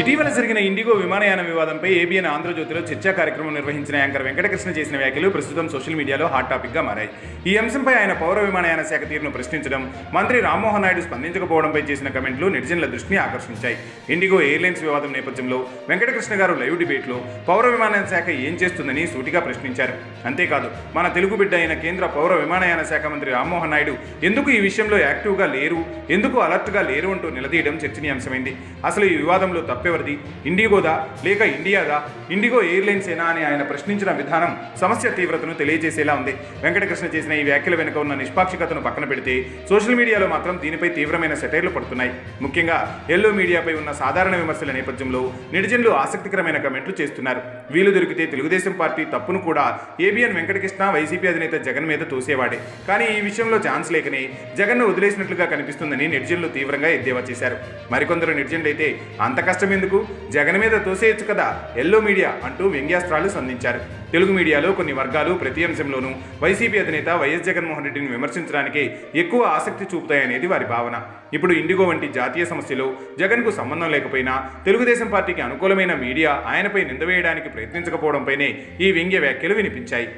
ఇటీవల జరిగిన ఇండిగో విమానయాన వివాదంపై ఏబిఎన్ ఆంధ్రజ్యోతిలో చర్చా కార్యక్రమం నిర్వహించిన యాంకర్ వెంకటకృష్ణ చేసిన వ్యాఖ్యలు ప్రస్తుతం సోషల్ మీడియాలో హాట్ టాపిక్గా మారాయి. ఈ అంశంపై ఆయన పౌర విమానయాన శాఖ తీరును ప్రశ్నించడం, మంత్రి రామ్మోహన్ నాయుడు స్పందించకపోవడంపై చేసిన కమెంట్లు నెటిజన్ల దృష్టిని ఆకర్షించాయి. ఇండిగో ఎయిర్లైన్స్ వివాదం నేపథ్యంలో వెంకటకృష్ణ గారు లైవ్ డిబేట్లో పౌర విమానయాన శాఖ ఏం చేస్తుందని సూటిగా ప్రశ్నించారు. అంతేకాదు, మన తెలుగు బిడ్డ అయిన కేంద్ర పౌర విమానయాన శాఖ మంత్రి రామ్మోహన్ నాయుడు ఎందుకు ఈ విషయంలో యాక్టివ్గా లేరు, ఎందుకు అలర్ట్గా లేరు అంటూ నిలదీయడం చర్చనీయాంశమైంది. అసలు ఈ వివాదంలో తప్పెవరిది? ఇండిగోదా లేక ఇండియాదా? ఇండిగో ఎయిర్లైన్సేనా అని ఆయన ప్రశ్నించిన విధానం సమస్య తీవ్రతను తెలియజేసేలా ఉంది. వెంకటకృష్ణ చేసిన ఈ వ్యాఖ్యల వెనుక ఉన్న నిష్పాక్షికతను పక్కన పెడితే సోషల్ మీడియాలో మాత్రం దీనిపై తీవ్రమైన సెటైర్లు పడుతున్నాయి. ముఖ్యంగా ఎల్లో మీడియాపై ఉన్న సాధారణ విమర్శల నేపథ్యంలో నెటిజన్లు ఆసక్తికరమైన కమెంట్లు చేస్తున్నారు. వీలు దొరికితే తెలుగుదేశం పార్టీ తప్పును కూడా ఏబిఎన్ వెంకటకృష్ణ వైసీపీ అధినేత జగన్ మీద తోసేవాడే. కానీ ఈ విషయంలో ఛాన్స్ లేకనే జగన్ను వదిలేసినట్లుగా కనిపిస్తుందని నెటిజన్లు తీవ్రంగా ఎద్దేవా చేశారు. మరికొందరు నెటిజన్లు అయితే అంత కష్టం ఎందుకు, జగన్ మీద తోసేయచ్చు కదా ఎల్లో మీడియా అంటూ వ్యంగ్యాస్త్రాలు సంధించారు. తెలుగు మీడియాలో కొన్ని వర్గాలు ప్రతి అంశంలోనూ వైసీపీ అధినేత వైఎస్ జగన్మోహన్ రెడ్డిని విమర్శించడానికి ఎక్కువ ఆసక్తి చూపుతాయనేది వారి భావన. ఇప్పుడు ఇండిగో వంటి జాతీయ సమస్యలో జగన్కు సంబంధం లేకపోయినా తెలుగుదేశం పార్టీకి అనుకూలమైన మీడియా ఆయనపై నిందవేయడానికి ప్రయత్నించకపోవడంపైనే ఈ వ్యంగ్య వ్యాఖ్యలు వినిపించాయి.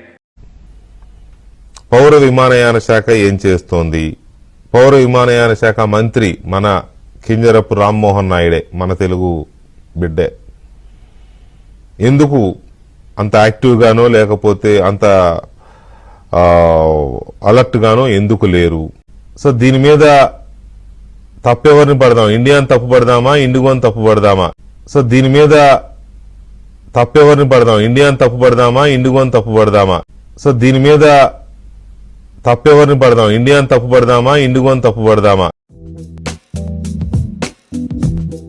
పౌర విమానయాన శాఖ ఏం చేస్తోంది? పౌర విమానయాన శాఖ మంత్రి మన కింజరపు రామ్మోహన్ నాయుడే, మన తెలుగు బిడ్డే. ఎందుకు అంత యాక్టివ్గానో లేకపోతే అంత అలర్ట్గానో ఎందుకు లేరు? సో దీని మీద తప్పెవరిని పడదాం? ఇండియాని తప్పు పడదామా, ఇండిగోని తప్పు పడదామా? సో దీని మీద తప్పెవరిని పడదాం? ఇండియాని తప్పు పడదామా, ఇండిగోని తప్పు పడదామా? సో దీని మీద తప్పెవరిని పడదాం? ఇండియాని తప్పు పడదామా, ఇండిగోని తప్పు పడదామా?